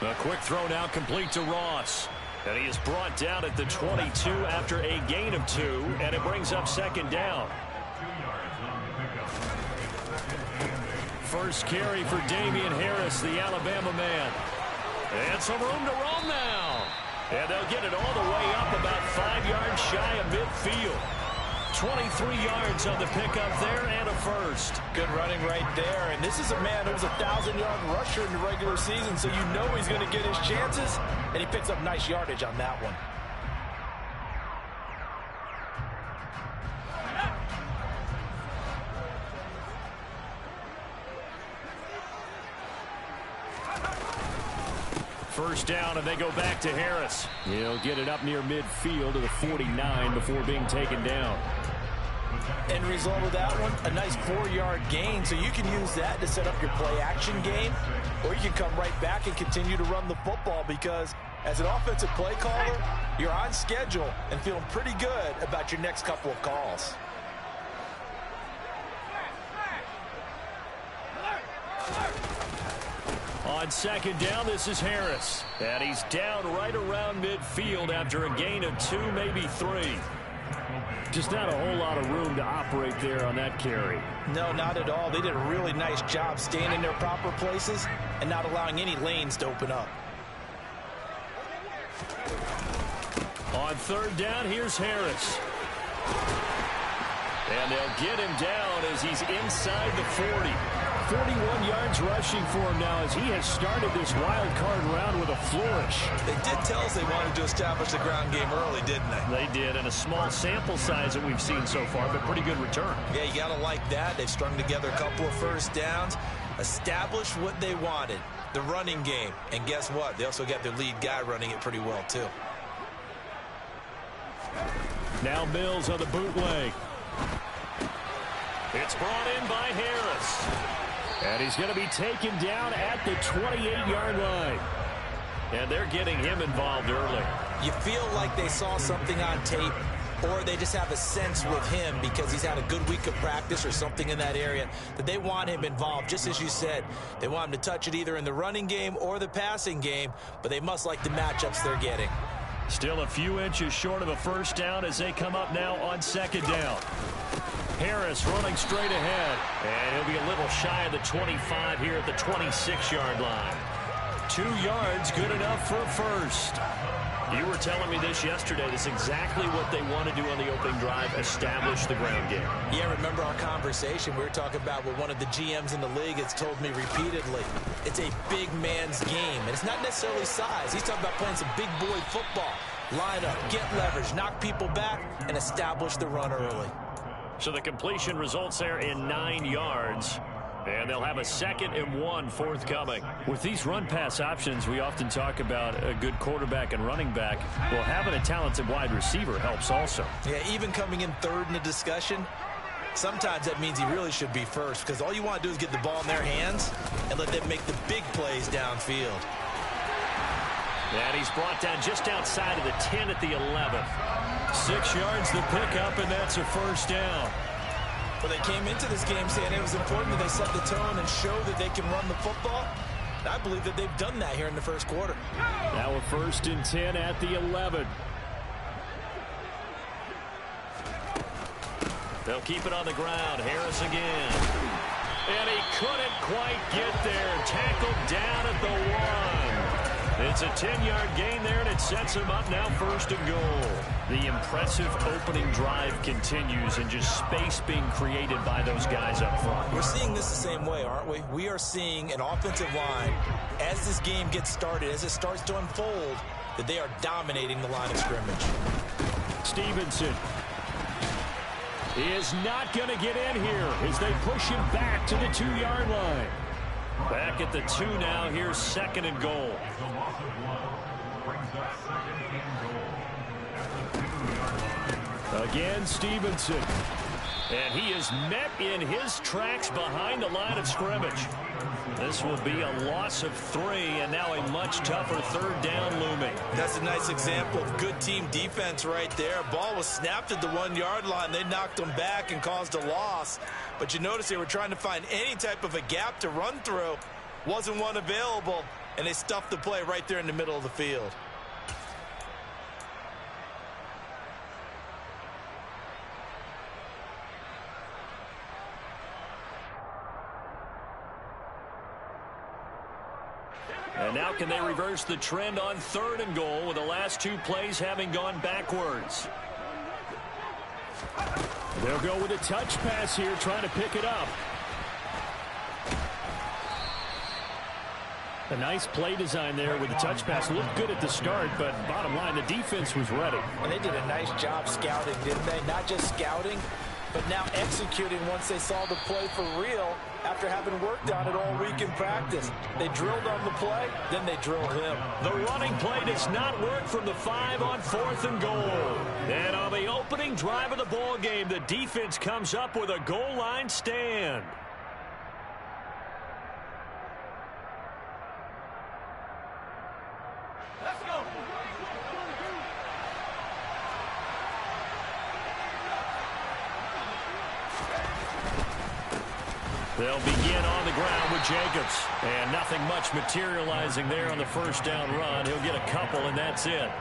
A quick throw now complete to Ross. And he is brought down at the 22 after a gain of 2, and it brings up second down. First carry for Damian Harris, the Alabama man. And some room to roam now. And they'll get it all the way up about 5 yards shy of midfield. 23 yards on the pickup there and a first. Good running right there. And this is a man who was a 1,000-yard rusher in the regular season, so you know he's going to get his chances. And he picks up nice yardage on that one. First down, and they go back to Harris. He'll get it up near midfield to the 49 before being taken down. End result of that one, a nice 4-yard gain, so you can use that to set up your play-action game, or you can come right back and continue to run the football because as an offensive play caller, you're on schedule and feeling pretty good about your next couple of calls. On second down, this is Harris. And he's down right around midfield after a gain of 2, maybe 3. Just not a whole lot of room to operate there on that carry. No, not at all. They did a really nice job staying in their proper places and not allowing any lanes to open up. On third down, here's Harris. And they'll get him down as he's inside the 40. 41 yards rushing for him now as he has started this wild card round with a flourish. They did tell us they wanted to establish the ground game early, didn't they? They did, and a small sample size that we've seen so far, but pretty good return. Yeah, you got to like that. They've strung together a couple of first downs, established what they wanted, the running game. And guess what? They also got their lead guy running it pretty well, too. Now Mills on the bootleg. It's brought in by Harris. And he's going to be taken down at the 28-yard line. And they're getting him involved early. You feel like they saw something on tape, or they just have a sense with him because he's had a good week of practice or something in that area that they want him involved. Just as you said, they want him to touch it either in the running game or the passing game, but they must like the matchups they're getting. Still a few inches short of a first down as they come up now on second down. Harris running straight ahead, and he'll be a little shy of the 25 here at the 26-yard line. 2 yards, good enough for a first. You were telling me this yesterday. This is exactly what they want to do on the opening drive, establish the ground game. Yeah, remember our conversation? We were talking about what one of the GMs in the league has told me repeatedly. It's a big man's game, and it's not necessarily size. He's talking about playing some big boy football. Line up, get leverage, knock people back, and establish the run early. So the completion results there in 9 yards. And they'll have a 2nd and 1 forthcoming. With these run-pass options, we often talk about a good quarterback and running back. Well, having a talented wide receiver helps also. Yeah, even coming in third in the discussion, sometimes that means he really should be first because all you want to do is get the ball in their hands and let them make the big plays downfield. And he's brought down just outside of the 10 at the 11. 6 yards the pickup, and that's a first down. Well, they came into this game saying it was important that they set the tone and show that they can run the football. And I believe that they've done that here in the first quarter. Now a 1st and 10 at the 11. They'll keep it on the ground. Harris again. And he couldn't quite get there. Tackled down at the 1. It's a 10-yard gain there, and it sets him up now 1st and goal. The impressive opening drive continues, and just space being created by those guys up front. We're seeing this the same way, aren't we? We are seeing an offensive line, as this game gets started, as it starts to unfold, that they are dominating the line of scrimmage. Stevenson is not going to get in here as they push him back to the 2-yard line. Back at the 2 now. Here's 2nd and goal. Again, Stevenson. And he is met in his tracks behind the line of scrimmage. This will be a loss of 3, and now a much tougher 3rd down looming. That's a nice example of good team defense right there. Ball was snapped at the 1-yard line. They knocked them back and caused a loss. But you notice they were trying to find any type of a gap to run through. Wasn't one available. and they stuffed the play right there in the middle of the field. And now can they reverse the trend on 3rd and goal with the last 2 plays having gone backwards? They'll go with a touch pass here, trying to pick it up. A nice play design there with the touch pass. Looked good at the start, but bottom line, the defense was ready. And they did a nice job scouting, didn't they? Not just scouting, but now executing once they saw the play for real after having worked on it all week in practice. They drilled on the play, then they drilled him. The running play does not work from the 5 on 4th and goal. And on the opening drive of the ball game, the defense comes up with a goal line stand. They'll begin on the ground with Jacobs. And nothing much materializing there on the first down run. He'll get a couple, and that's it.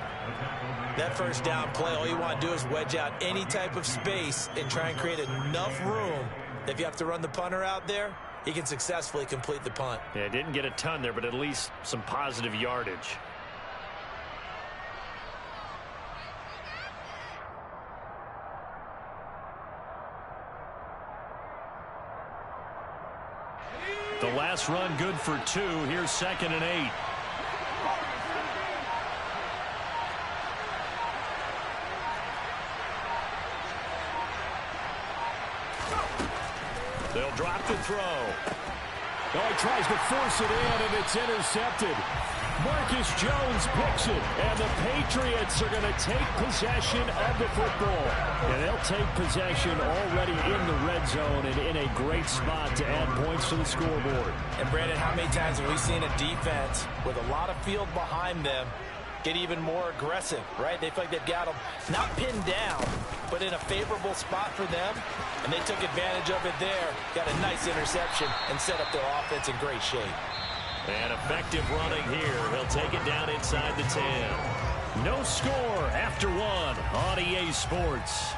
That first down play, all you want to do is wedge out any type of space and try and create enough room. If you have to run the punter out there, he can successfully complete the punt. Yeah, didn't get a ton there, but at least some positive yardage. The last run good for 2. Here's 2nd and 8. They'll drop the throw. Oh, he tries to force it in, and it's intercepted. Marcus Jones picks it, and the Patriots are going to take possession of the football. And they'll take possession already in the red zone and in a great spot to add points to the scoreboard. And, Brandon, how many times have we seen a defense with a lot of field behind them get even more aggressive, right? They feel like they've got them not pinned down, but in a favorable spot for them, and they took advantage of it there, got a nice interception, and set up their offense in great shape. And effective running here. He'll take it down inside the 10. No score after 1 on EA Sports.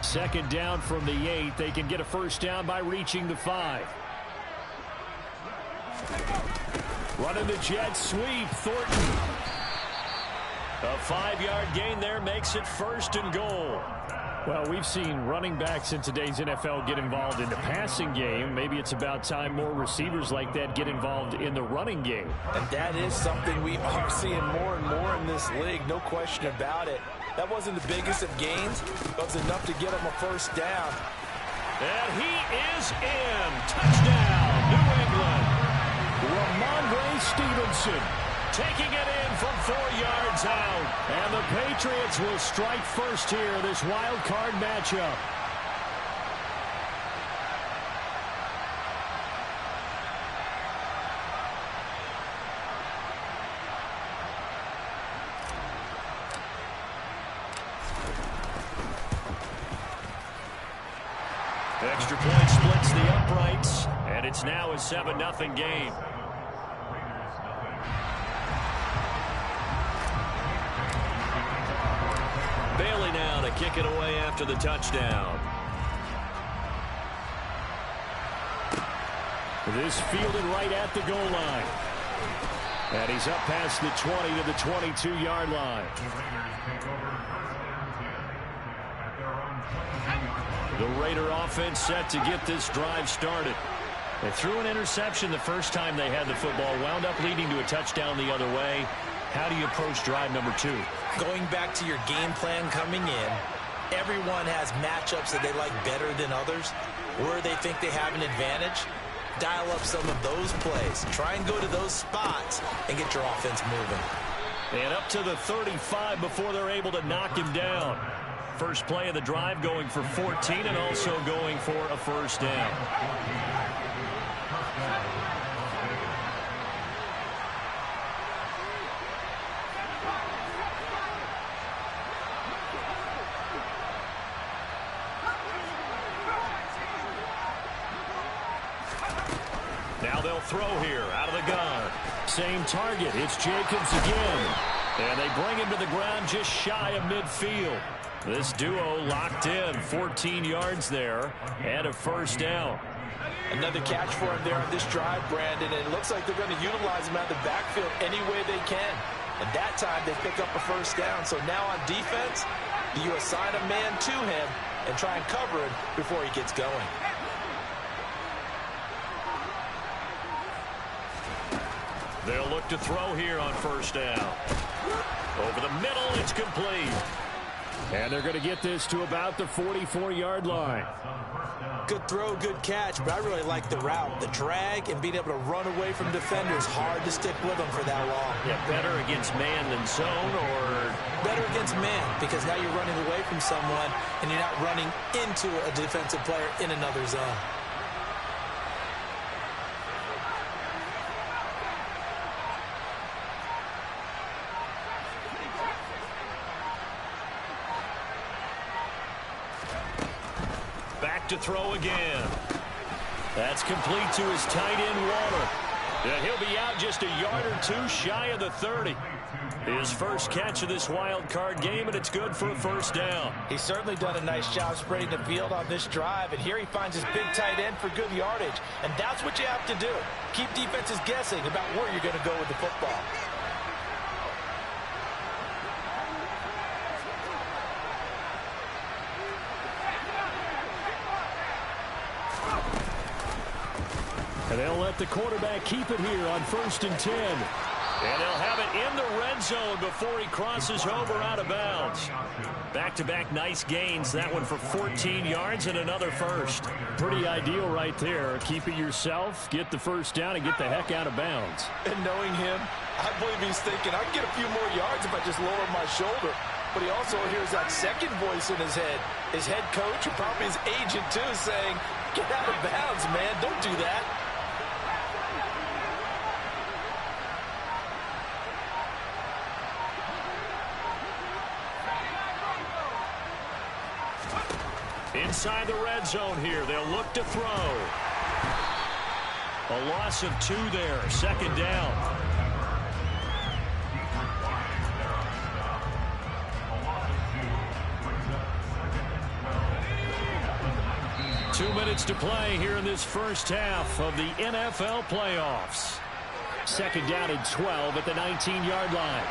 Second down from the 8. They can get a first down by reaching the 5. Running the jet sweep, Thornton. A 5-yard gain there makes it 1st and goal. Well, we've seen running backs in today's NFL get involved in the passing game. Maybe it's about time more receivers like that get involved in the running game. And that is something we are seeing more and more in this league, no question about it. That wasn't the biggest of gains, but it was enough to get him a first down. And he is in. Touchdown, New England. Ramondre Stevenson taking it in from 4 yards out. And the Patriots will strike first here, this wild card matchup. Extra point splits the uprights, and it's now a 7-0 game. Bailey now to kick it away after the touchdown. This fielded right at the goal line. And he's up past the 20 to the 22-yard line. The Raider offense set to get this drive started. They threw an interception the first time they had the football, wound up leading to a touchdown the other way. How do you approach drive number 2? Going back to your game plan coming in, everyone has matchups that they like better than others, where they think they have an advantage. Dial up some of those plays. Try and go to those spots and get your offense moving. And up to the 35 before they're able to knock him down. First play of the drive going for 14 and also going for a first down. Now they'll throw here out of the gun. Same target. It's Jacobs again. And they bring him to the ground just shy of midfield. This duo locked in, 14 yards there, and a first down. Another catch for him there on this drive, Brandon, and it looks like they're going to utilize him out of the backfield any way they can. And that time they pick up a first down. So now on defense, you assign a man to him and try and cover him before he gets going. They'll look to throw here on first down. Over the middle, it's complete. And they're going to get this to about the 44-yard line. Good throw, good catch, but I really like the route. The drag and being able to run away from defenders, hard to stick with them for that long. Yeah, better against man than zone, or? Better against man, because now you're running away from someone and you're not running into a defensive player in another zone. Back to throw again. That's complete to his tight end, Waller. And he'll be out just a yard or two shy of the 30. His first catch of this wild card game, and it's good for a first down. He's certainly done a nice job spreading the field on this drive, and here he finds his big tight end for good yardage. And that's what you have to do. Keep defenses guessing about where you're going to go with the football. And they'll let the quarterback keep it here on 1st and 10. And they'll have it in the red zone before he crosses over out of bounds. Back-to-back nice gains. That one for 14 yards and another first. Pretty ideal right there. Keep it yourself, get the first down, and get the heck out of bounds. And knowing him, I believe he's thinking, I can get a few more yards if I just lower my shoulder. But he also hears that second voice in his head. His head coach, and probably his agent too, saying, get out of bounds, man. Don't do that. Inside the red zone here, they'll look to throw. A loss of 2 there, 2nd down. Two minutes to play here in this first half of the NFL playoffs. 2nd down and 12 at the 19-yard line.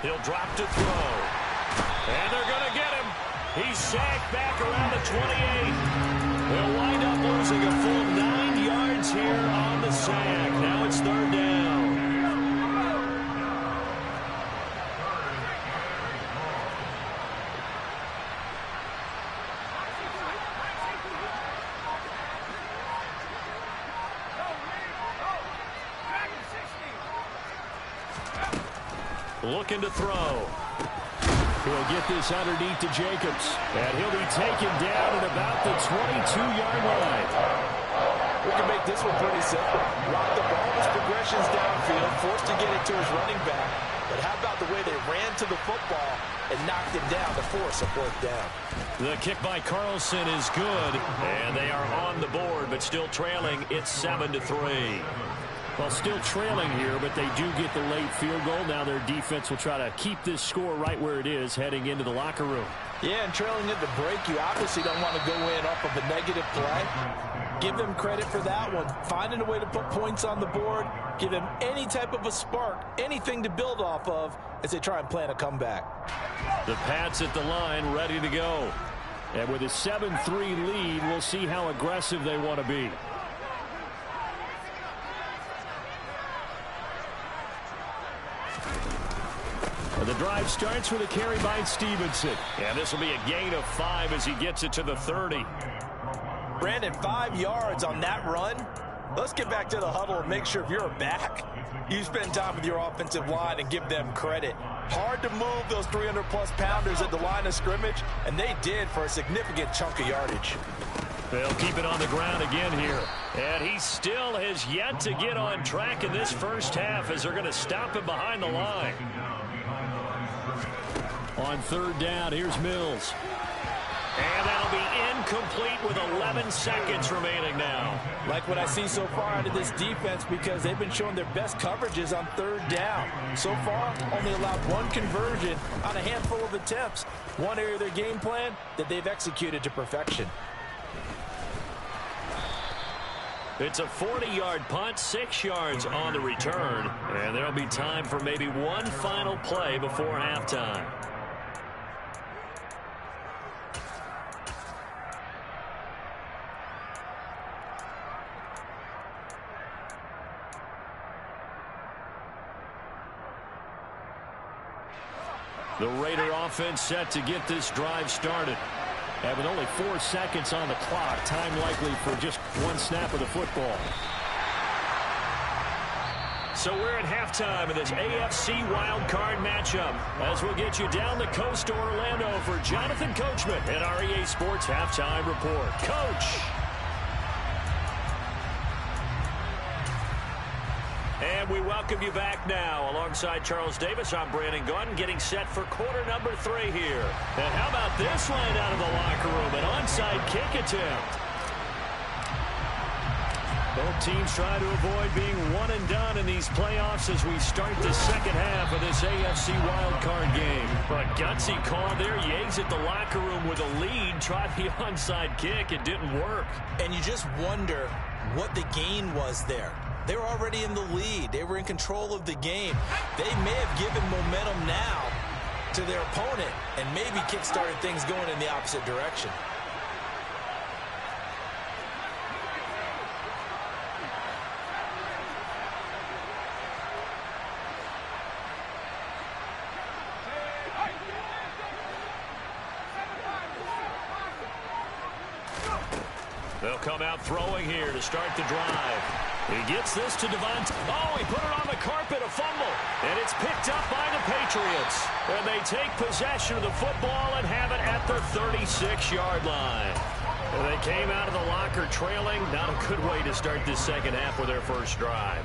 He'll drop to throw. And they're going to get him. He's sacked back around the 28. They'll wind up losing a full 9 yards here on the sack. Now it's 3rd down. Looking to throw. He'll get this underneath to Jacobs. And he'll be taken down at about the 22-yard line. We can make this one pretty simple. Rock the ball, his progressions downfield, forced to get it to his running back. But how about the way they ran to the football and knocked him down to force a 4th down? The kick by Carlson is good. And they are on the board, but still trailing. It's 7-3. Well, still trailing here, but they do get the late field goal. Now their defense will try to keep this score right where it is heading into the locker room. Yeah, and trailing at the break, you obviously don't want to go in off of a negative play. Give them credit for that one. Finding a way to put points on the board, give them any type of a spark, anything to build off of as they try and plan a comeback. The Pats at the line, ready to go. And with a 7-3 lead, we'll see how aggressive they want to be. The drive starts with a carry by Stevenson. And this will be a gain of 5 as he gets it to the 30. Brandon, 5 yards on that run. Let's get back to the huddle and make sure if you're back, you spend time with your offensive line and give them credit. Hard to move those 300-plus pounders at the line of scrimmage, and they did for a significant chunk of yardage. They'll keep it on the ground again here. And he still has yet to get on track in this first half as they're going to stop him behind the line. On third down, here's Mills. And that'll be incomplete with 11 seconds remaining now. Like what I see so far out of this defense, because they've been showing their best coverages on third down. So far, only allowed one conversion on a handful of attempts. One area of their game plan that they've executed to perfection. It's a 40-yard punt, 6 yards on the return. And there'll be time for maybe one final play before halftime. The Raider offense set to get this drive started. And with only 4 seconds on the clock, time likely for just one snap of the football. So we're at halftime of this AFC wildcard matchup as we'll get you down the coast to Orlando for Jonathan Coachman at our EA Sports Halftime Report. Coach! And we welcome you back now. Alongside Charles Davis, I'm Brandon Gaudin, getting set for quarter number 3 here. And how about this line out of the locker room? An onside kick attempt. Both teams try to avoid being one and done in these playoffs as we start the second half of this AFC wildcard game. But gutsy call there. Yates at the locker room with a lead. Tried the onside kick. It didn't work. And you just wonder what the gain was there. They were already in the lead. They were in control of the game. They may have given momentum now to their opponent and maybe kick-started things going in the opposite direction. They'll come out throwing here to start the drive. He gets this to Devontae. Oh, he put it on the carpet, a fumble. And it's picked up by the Patriots. And they take possession of the football and have it at the 36-yard line. And they came out of the locker trailing. Not a good way to start this second half with their first drive.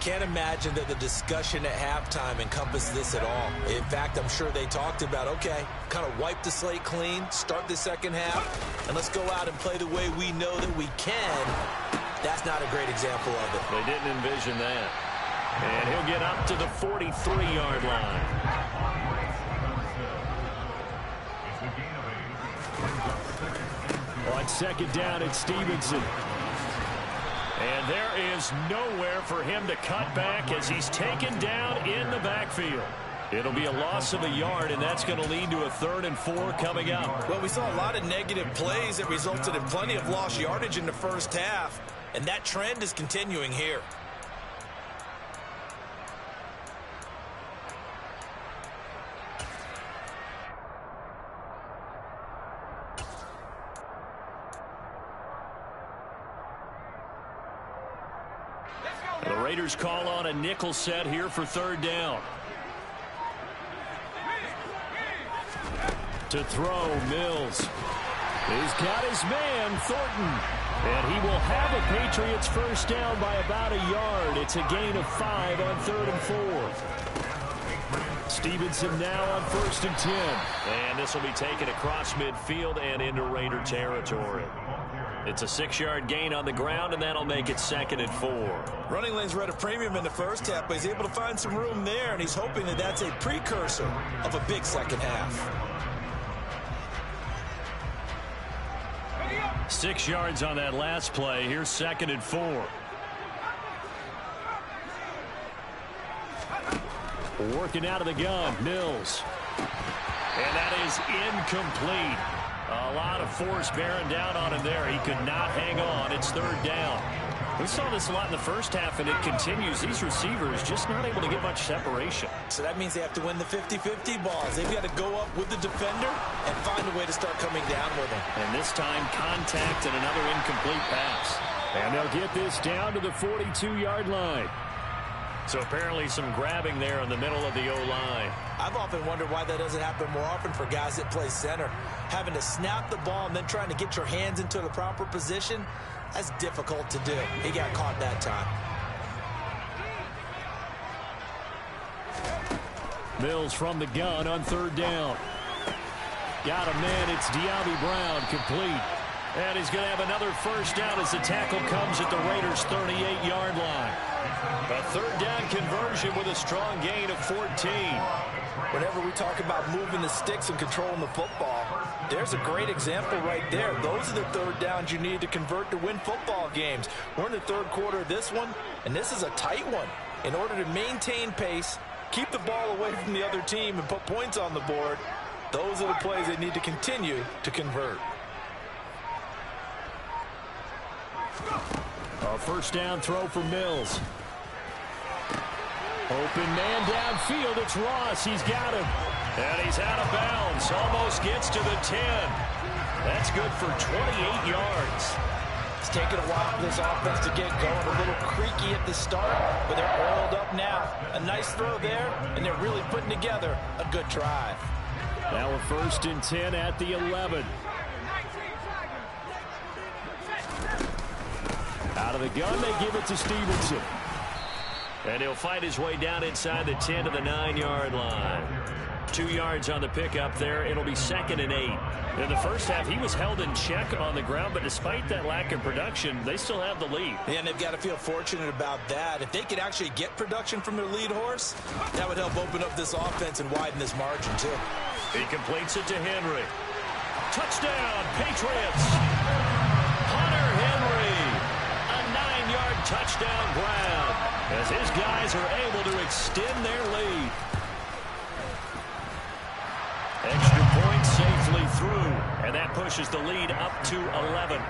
Can't imagine that the discussion at halftime encompassed this at all. In fact, I'm sure they talked about, okay, kind of wipe the slate clean, start the second half, and let's go out and play the way we know that we can. That's not a great example of it. They didn't envision that. And he'll get up to the 43-yard line. On second down, it's Stevenson. And there is nowhere for him to cut back as he's taken down in the backfield. It'll be a loss of a yard, and that's going to lead to a 3rd and 4 coming up. Well, we saw a lot of negative plays that resulted in plenty of lost yardage in the first half, and that trend is continuing here. The Raiders call on a nickel set here for 3rd down. To throw, Mills. He's got his man, Thornton. And he will have a Patriots first down by about a yard. It's a gain of 5 on 3rd and 4. Stevenson now on 1st and 10. And this will be taken across midfield and into Raider territory. It's a 6-yard gain on the ground, and that'll make it 2nd and 4. Running lanes were at a premium in the first half, but he's able to find some room there, and he's hoping that that's a precursor of a big second half. 6 yards on that last play. Here's 2nd and 4. Working out of the gun, Mills. And that is incomplete. A lot of force bearing down on him there. He could not hang on. It's 3rd down. We saw this a lot in the first half, and it continues. These receivers just not able to get much separation. So that means they have to win the 50-50 balls. They've got to go up with the defender and find a way to start coming down with him. And this time, contact and another incomplete pass. And they'll get this down to the 42-yard line. So apparently some grabbing there in the middle of the O-line. I've often wondered why that doesn't happen more often for guys that play center. Having to snap the ball and then trying to get your hands into the proper position, that's difficult to do. He got caught that time. Mills from the gun on third down. Got a man. It's De'Ami Brown, complete. And he's going to have another first down as the tackle comes at the Raiders' 38-yard line. A third down conversion with a strong gain of 14. Whenever we talk about moving the sticks and controlling the football, there's a great example right there. Those are the third downs you need to convert to win football games. We're in the third quarter of this one, and this is a tight one. In order to maintain pace, keep the ball away from the other team, and put points on the board, those are the plays they need to continue to convert. A first down throw for Mills. Open man downfield. It's Ross. He's got him. And he's out of bounds. Almost gets to the 10. That's good for 28 yards. It's taken a while for this offense to get going. A little creaky at the start, but they're oiled up now. A nice throw there, and they're really putting together a good drive. Now a first and 10 at the 11. Out of the gun, they give it to Stevenson. And he'll fight his way down inside the 10 to the 9-yard line. 2 yards on the pickup there. It'll be 2nd and 8. In the first half, he was held in check on the ground, but despite that lack of production, they still have the lead. Yeah, and they've got to feel fortunate about that. If they could actually get production from their lead horse, that would help open up this offense and widen this margin, too. He completes it to Henry. Touchdown, Patriots! Hunter Henry, a 9-yard touchdown grab as his guys are able to extend their lead. Extra point safely through, and that pushes the lead up to 11.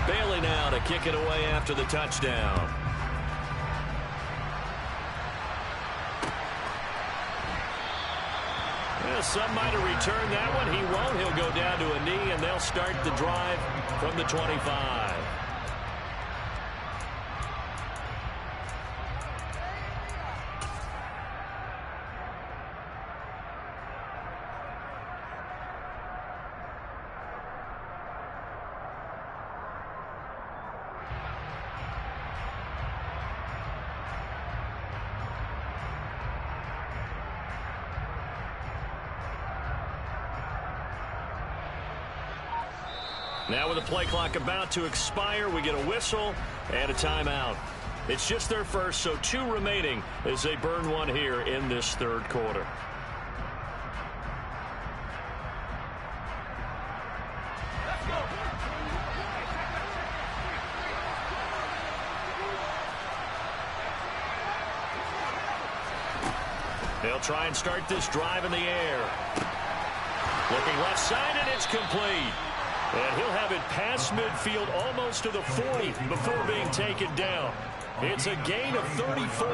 Bailey now to kick it away after the touchdown. Some might have returned that one. He won't. He'll go down to a knee, and they'll start the drive from the 25. Now with the play clock about to expire, we get a whistle and a timeout. It's just their first, so 2 remaining as they burn one here in this third quarter. They'll try and start this drive in the air. Looking left side, and it's complete. And he'll have it past midfield almost to the 40 before being taken down. It's a gain of 34.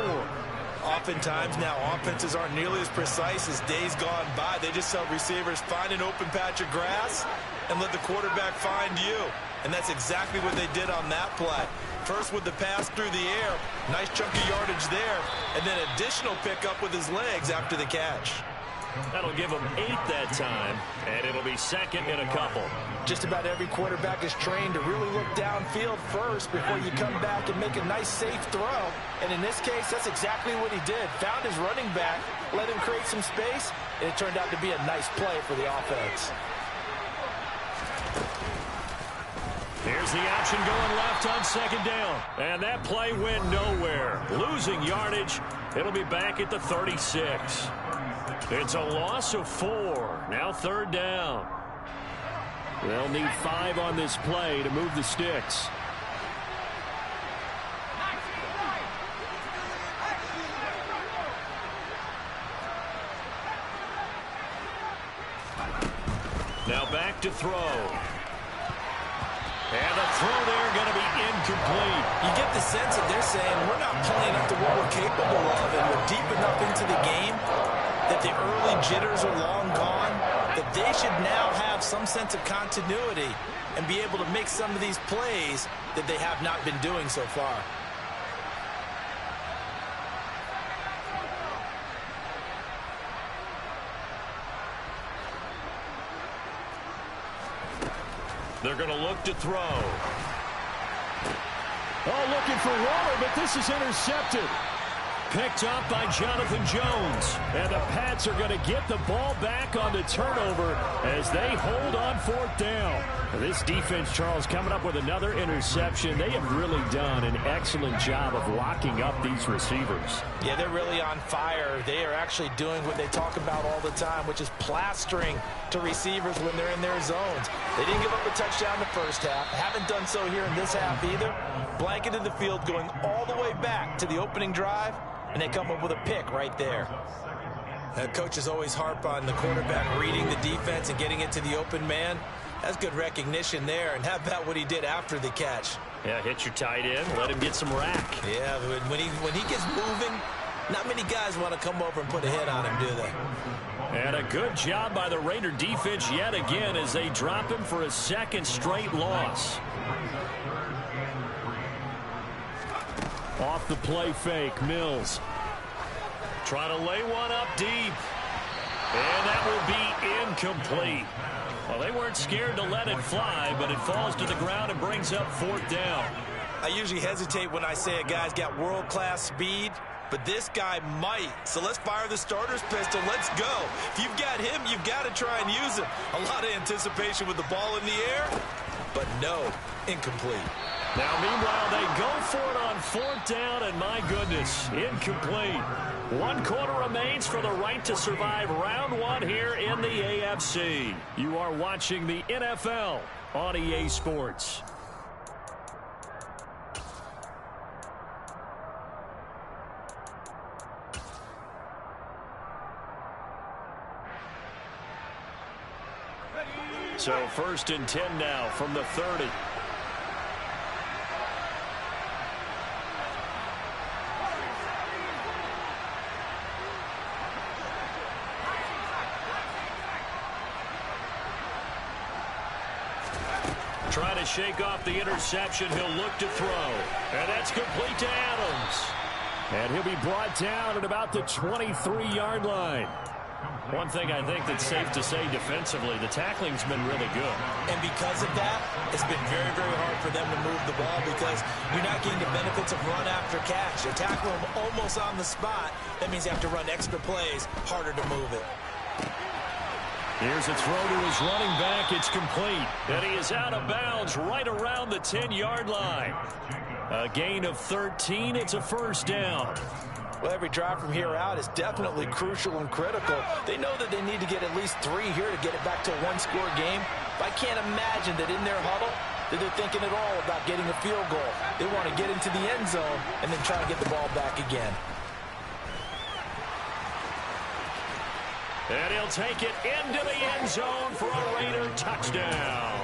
Oftentimes now offenses aren't nearly as precise as days gone by. They just tell receivers, find an open patch of grass and let the quarterback find you. And that's exactly what they did on that play. First with the pass through the air, nice chunky yardage there, and then additional pickup with his legs after the catch. That'll give him 8 that time, and it'll be 2nd in a couple. Just about every quarterback is trained to really look downfield first before you come back and make a nice, safe throw. And in this case, that's exactly what he did. Found his running back, let him create some space, and it turned out to be a nice play for the offense. Here's the option going left on 2nd down. And that play went nowhere. Losing yardage. It'll be back at the 36. It's a loss of 4. Now 3rd down. They'll need 5 on this play to move the sticks. Now back to throw. And the throw there going to be incomplete. You get the sense that they're saying we're not playing up to what we're capable of, and we're deep enough into the game that the early jitters are long gone, that they should now have some sense of continuity and be able to make some of these plays that they have not been doing so far. They're going to look to throw. Oh, looking for Waller, but this is intercepted. Picked up by Jonathan Jones. And the Pats are going to get the ball back on the turnover as they hold on 4th down. This defense, Charles, coming up with another interception. They have really done an excellent job of locking up these receivers. Yeah, they're really on fire. They are actually doing what they talk about all the time, which is plastering to receivers when they're in their zones. They didn't give up a touchdown the first half. Haven't done so here in this half either. Blanketed the field going all the way back to the opening drive, and they come up with a pick right there. Coaches always harp on the quarterback reading the defense and getting it to the open man. That's good recognition there. And how about what he did after the catch? Yeah, hit your tight end, let him get some rack. Yeah, when he gets moving, not many guys want to come over and put a hit on him, do they? And a good job by the Raider defense yet again as they drop him for a second straight loss. Off the play fake, Mills. Trying to lay one up deep. And that will be incomplete. Well, they weren't scared to let it fly, but it falls to the ground and brings up 4th down. I usually hesitate when I say a guy's got world-class speed, but this guy might. So let's fire the starter's pistol. Let's go. If you've got him, you've got to try and use him. A lot of anticipation with the ball in the air, but no, incomplete. Now, meanwhile, they go for it on 4th down, and my goodness, incomplete. 1 quarter remains for the right to survive round 1 here in the AFC. You are watching the NFL on EA Sports. So 1st and 10 now from the 30. Trying to shake off the interception. He'll look to throw. And that's complete to Adams. And he'll be brought down at about the 23-yard line. One thing I think that's safe to say defensively, the tackling's been really good. And because of that, it's been very, very hard for them to move the ball because you're not getting the benefits of run after catch. You tackle them almost on the spot. That means you have to run extra plays, harder to move it. Here's a throw to his running back. It's complete. And he is out of bounds right around the 10-yard line. A gain of 13. It's a 1st down. Well, every drive from here out is definitely crucial and critical. They know that they need to get at least 3 here to get it back to a 1-score game. But I can't imagine that in their huddle that they're thinking at all about getting a field goal. They want to get into the end zone and then try to get the ball back again. And he'll take it into the end zone for a Raider touchdown.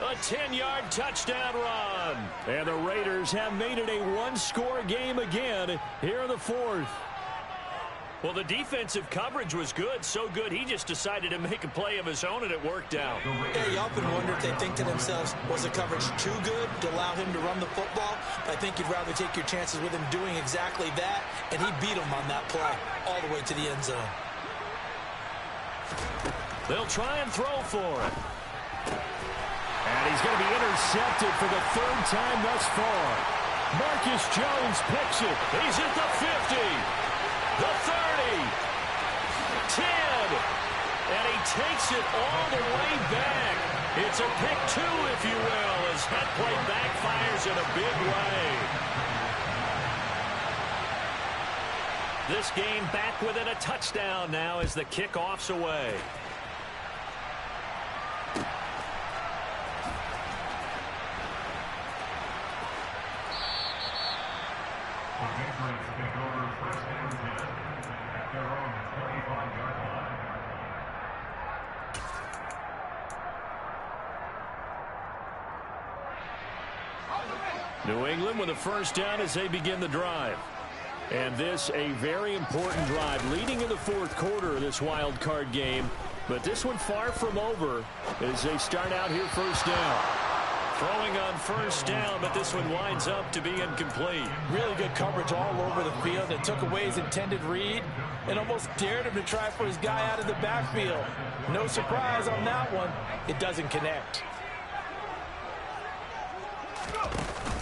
A 10-yard touchdown run. And the Raiders have made it a 1-score game again here in the 4th. Well, the defensive coverage was good, so good he just decided to make a play of his own, and it worked out. Yeah, you often wonder if they think to themselves, was the coverage too good to allow him to run the football? I think you'd rather take your chances with him doing exactly that, and he beat him on that play all the way to the end zone. They'll try and throw for it. And he's going to be intercepted for the 3rd time thus far. Marcus Jones picks it. He's at the 50, the 30, 10, and he takes it all the way back. It's a pick 2, if you will, as that play backfires in a big way. This game back within a touchdown now as the kickoff's away. New England with a first down as they begin the drive. And this a very important drive leading in the fourth quarter of this wild card game. But this one far from over as they start out here first down. Throwing on first down, but this one winds up to be incomplete. Really good coverage all over the field. It took away his intended read and almost dared him to try for his guy out of the backfield. No surprise on that one. It doesn't connect.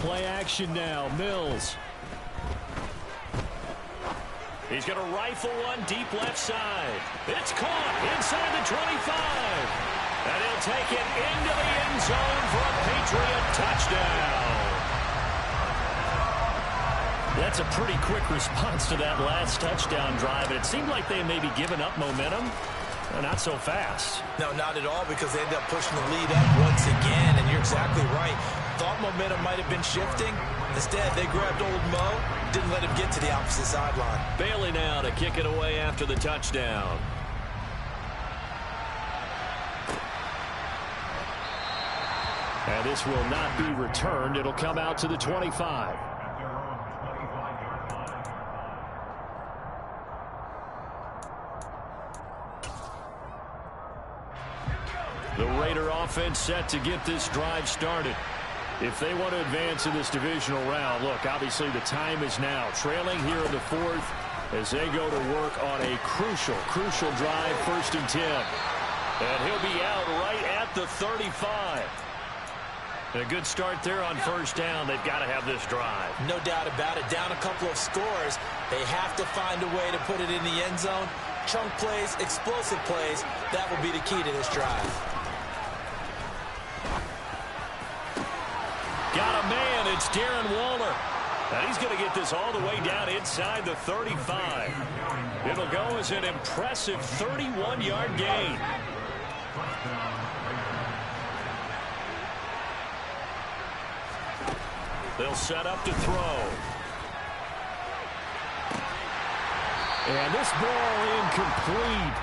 Play action now. Mills. He's going to rifle one deep left side. It's caught inside the 25. And he'll take it into the end zone for a Patriot touchdown. That's a pretty quick response to that last touchdown drive. And it seemed like they may be giving up momentum. Not so fast. No, not at all, because they end up pushing the lead up once again. And you're exactly right. Thought momentum might have been shifting. Instead, they grabbed old Mo, didn't let him get to the opposite sideline. Bailey now to kick it away after the touchdown. And this will not be returned. It'll come out to the 25. The Raider offense set to get this drive started. If they want to advance in this divisional round, look, obviously the time is now. Trailing here in the fourth as they go to work on a crucial drive, 1st and 10. And he'll be out right at the 35. A good start there on first down. They've got to have this drive. No doubt about it. Down a couple of scores. They have to find a way to put it in the end zone. Chunk plays, explosive plays. That will be the key to this drive. Got a man. It's Darren Waller. And he's going to get this all the way down inside the 35. It'll go as an impressive 31-yard gain. They'll set up to throw. And this ball incomplete.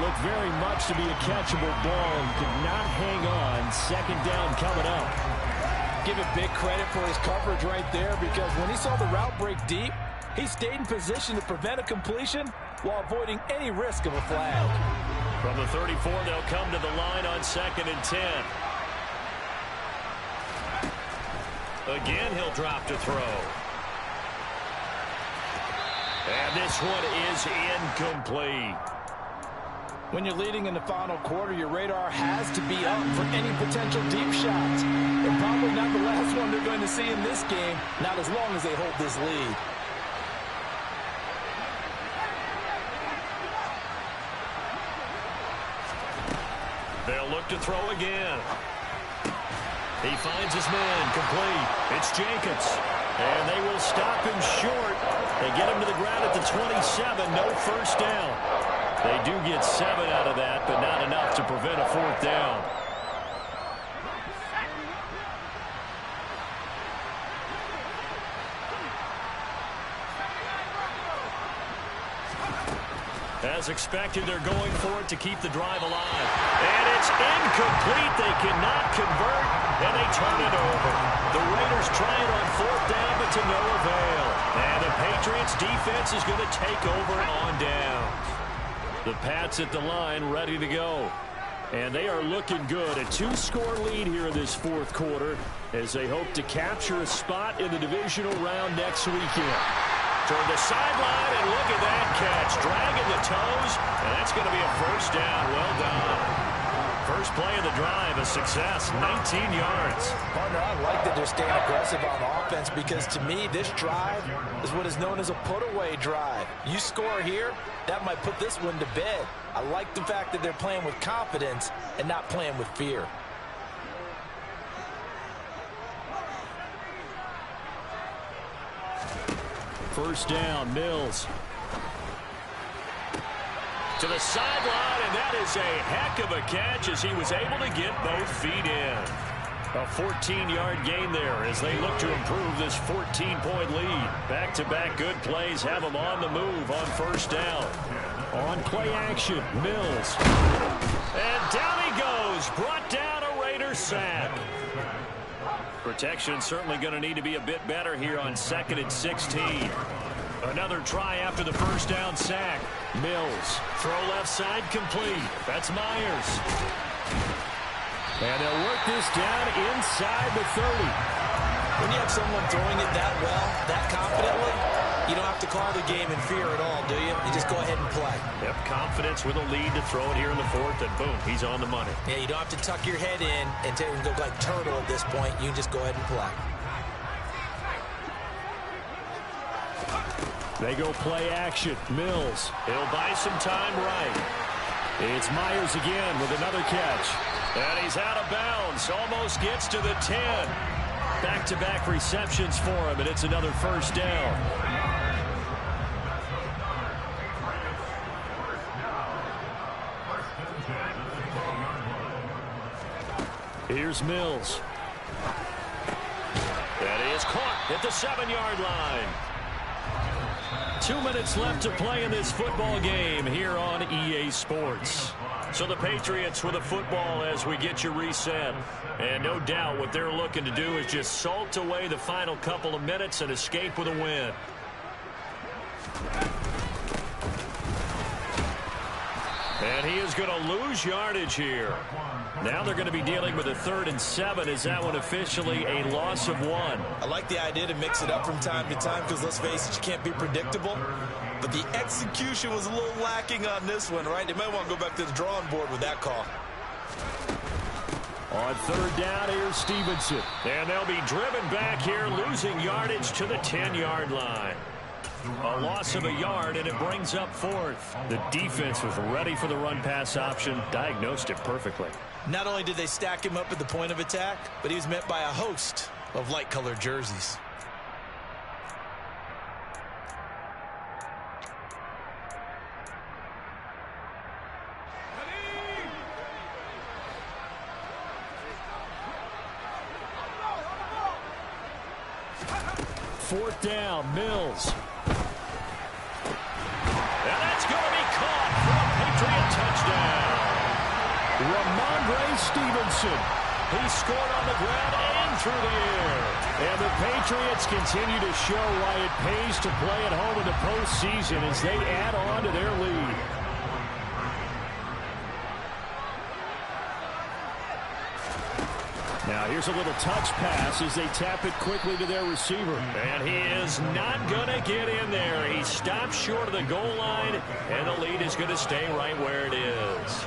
Looked very much to be a catchable ball. Could not hang on. 2nd down coming up. Give him big credit for his coverage right there, because when he saw the route break deep, he stayed in position to prevent a completion while avoiding any risk of a flag. From the 34, they'll come to the line on 2nd and 10. Again, he'll drop to throw. And this one is incomplete. When you're leading in the final quarter, your radar has to be up for any potential deep shots. And probably not the last one they're going to see in this game, not as long as they hold this lead. They'll look to throw again. He finds his man, complete. It's Jacobs. And they will stop him short. They get him to the ground at the 27, no first down. They do get 7 out of that, but not enough to prevent a 4th down. As expected, they're going for it to keep the drive alive. And it's incomplete. They cannot convert, and they turn it over. The Raiders try it on 4th down, but to no avail. And the Patriots defense is going to take over on down. The Pats at the line ready to go. And they are looking good. A 2-score lead here in this 4th quarter as they hope to capture a spot in the divisional round next weekend. Toward the sideline, and look at that catch. Dragging the toes, and that's going to be a 1st down. Well done. First play of the drive, a success, 19 yards. Partner, I like that they're staying aggressive on offense, because to me, this drive is what is known as a put-away drive. You score here, that might put this one to bed. I like the fact that they're playing with confidence and not playing with fear. First down, Mills. To the sideline, and that is a heck of a catch as he was able to get both feet in. A 14-yard gain there as they look to improve this 14-point lead. Back-to-back good plays have them on the move on 1st down. On play action, Mills. And down he goes. Brought down a Raider sack. Protection certainly going to need to be a bit better here on 2nd and 16. Another try after the first down sack. Mills. Throw left side complete. That's Myers. And they'll work this down inside the 30. When you have someone throwing it that well, that confidently, you don't have to call the game in fear at all, do you? You just go ahead and play. Yep, confidence with a lead to throw it here in the 4th, and boom, he's on the money. Yeah, you don't have to tuck your head in and go like turtle at this point. You can just go ahead and play. They go play action. Mills. He'll buy some time right. It's Myers again with another catch. And he's out of bounds. Almost gets to the 10. Back-to-back receptions for him, and it's another first down. Here's Mills. That is caught at the 7-yard line. 2 minutes left to play in this football game here on EA Sports. So the Patriots with a football as we get you reset. And no doubt what they're looking to do is just salt away the final couple of minutes and escape with a win. And he is going to lose yardage here. Now they're going to be dealing with a 3rd and 7. Is that one officially a loss of 1? I like the idea to mix it up from time to time because, let's face it, you can't be predictable. But the execution was a little lacking on this one, right? They might want to go back to the drawing board with that call. On 3rd down, here's Stevenson. And they'll be driven back here, losing yardage to the 10-yard line. A loss of a yard, and it brings up 4th. The defense was ready for the run-pass option, diagnosed it perfectly. Not only did they stack him up at the point of attack, but he was met by a host of light-colored jerseys. Fourth down, Mills. And that's going to be caught for a Patriot touchdown. Ramondre Stevenson. He scored on the ground and through the air. And the Patriots continue to show why it pays to play at home in the postseason as they add on to their lead. Now here's a little touch pass as they tap it quickly to their receiver. And he is not going to get in there. He stopped short of the goal line, and the lead is going to stay right where it is.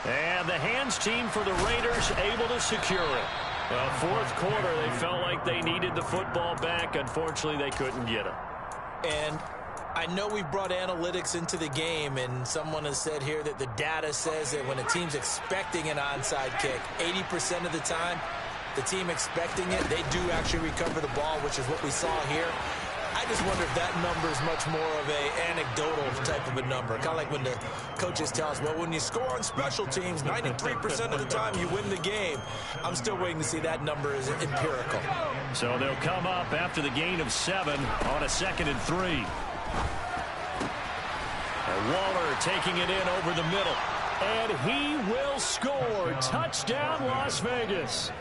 And the hands team for the Raiders able to secure it. Fourth quarter, they felt like they needed the football back. Unfortunately, they couldn't get it. And I know we've brought analytics into the game, and someone has said here that the data says that when a team's expecting an onside kick, 80% of the time, the team expecting it, they do actually recover the ball, which is what we saw here. I just wonder if that number is much more of a anecdotal type of a number. Kind of like when the coaches tell us, well, when you score on special teams, 93% of the time you win the game. I'm still waiting to see that number is empirical. So they'll come up after the gain of 7 on a 2nd and 3. And Waller taking it in over the middle. And he will score. Touchdown, Las Vegas.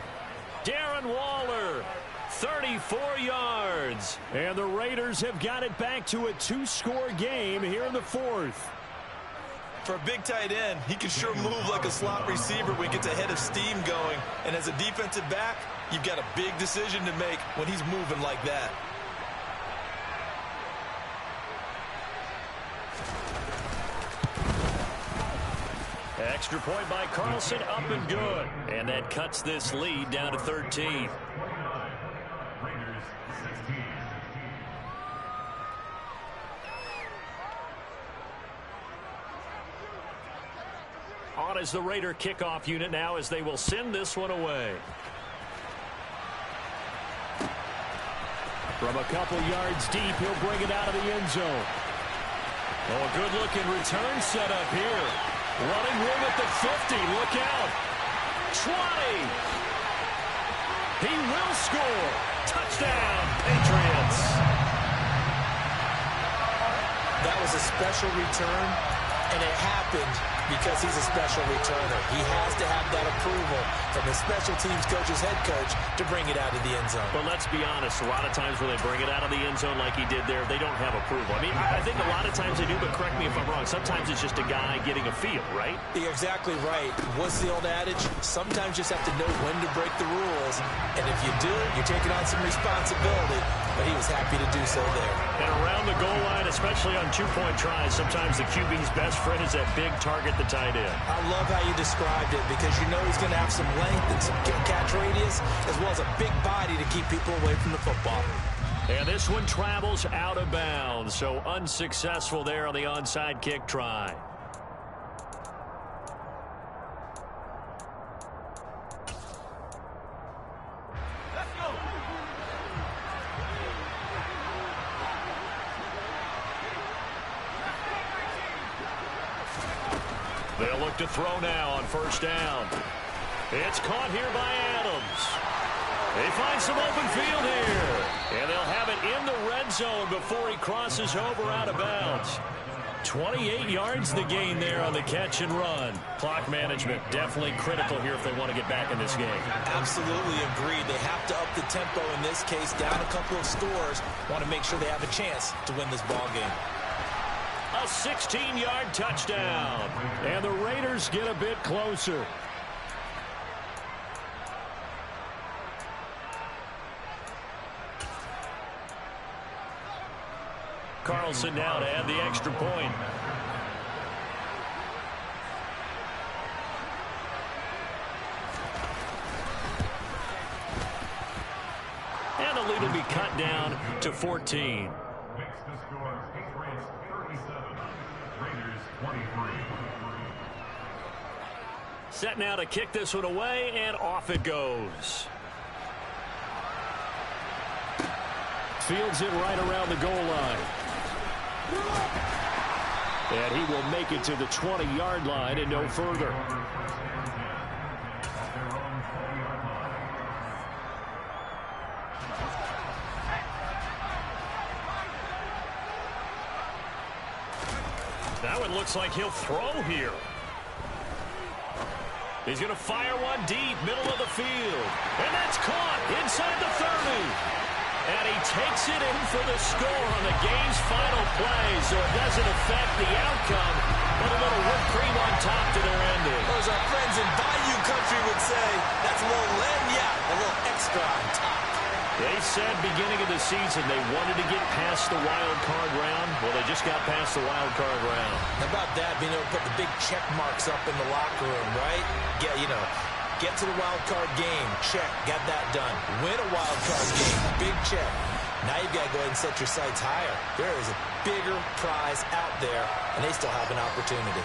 Darren Waller. 34 yards. And the Raiders have got it back to a 2-score game here in the 4th. For a big tight end, he can sure move like a slot receiver when he gets a head of steam going. And as a defensive back, you've got a big decision to make when he's moving like that. Extra point by Carlson, up and good. And that cuts this lead down to 13. On is the Raider kickoff unit now as they will send this one away. From a couple yards deep, he'll bring it out of the end zone. Oh, a good-looking return set up here. Running room at the 50. Look out. 20. He will score. Touchdown, Patriots. That was a special return, and it happened because he's a special returner. He has to have that approval from the special teams coach's head coach to bring it out of the end zone. But let's be honest, a lot of times when they bring it out of the end zone like he did there, they don't have approval. I mean, I think a lot of times they do, but correct me if I'm wrong. Sometimes it's just a guy getting a feel, right? You're exactly right. What's the old adage? Sometimes you just have to know when to break the rules. And if you do, you're taking on some responsibility. But he was happy to do so there. And around the goal line, especially on two-point tries, sometimes the QB's best friend is that big target, the tight end. I love how you described it because you know he's going to have some length and some catch radius as well as a big body to keep people away from the football. And this one travels out of bounds, so unsuccessful there on the onside kick try. They'll look to throw now on first down. It's caught here by Adams. They find some open field here. And they'll have it in the red zone before he crosses over out of bounds. 28 yards the gain there on the catch and run. Clock management definitely critical here if they want to get back in this game. Absolutely agreed. They have to up the tempo in this case, down a couple of scores. Want to make sure they have a chance to win this ball game. A 16-yard touchdown. And the Raiders get a bit closer. Carlson now to add the extra point. And the lead will be cut down to 14. Set now to kick this one away, and off it goes. Fields it right around the goal line. And he will make it to the 20-yard line and no further. That one looks like he'll throw here. He's going to fire one deep, middle of the field. And that's caught inside the 30. And he takes it in for the score on the game's final play, so it doesn't affect the outcome, but a little whipped cream on top to their ending. As our friends in Bayou Country would say, that's a little lagniappe, a little extra on top. They said beginning of the season they wanted to get past the wild card round. Well, they just got past the wild card round. How about that, being able to put the big check marks up in the locker room, right? Get to the wild card game. Check. Got that done. Win a wild card game. Big check. Now you've got to go ahead and set your sights higher. There is a bigger prize out there, and they still have an opportunity.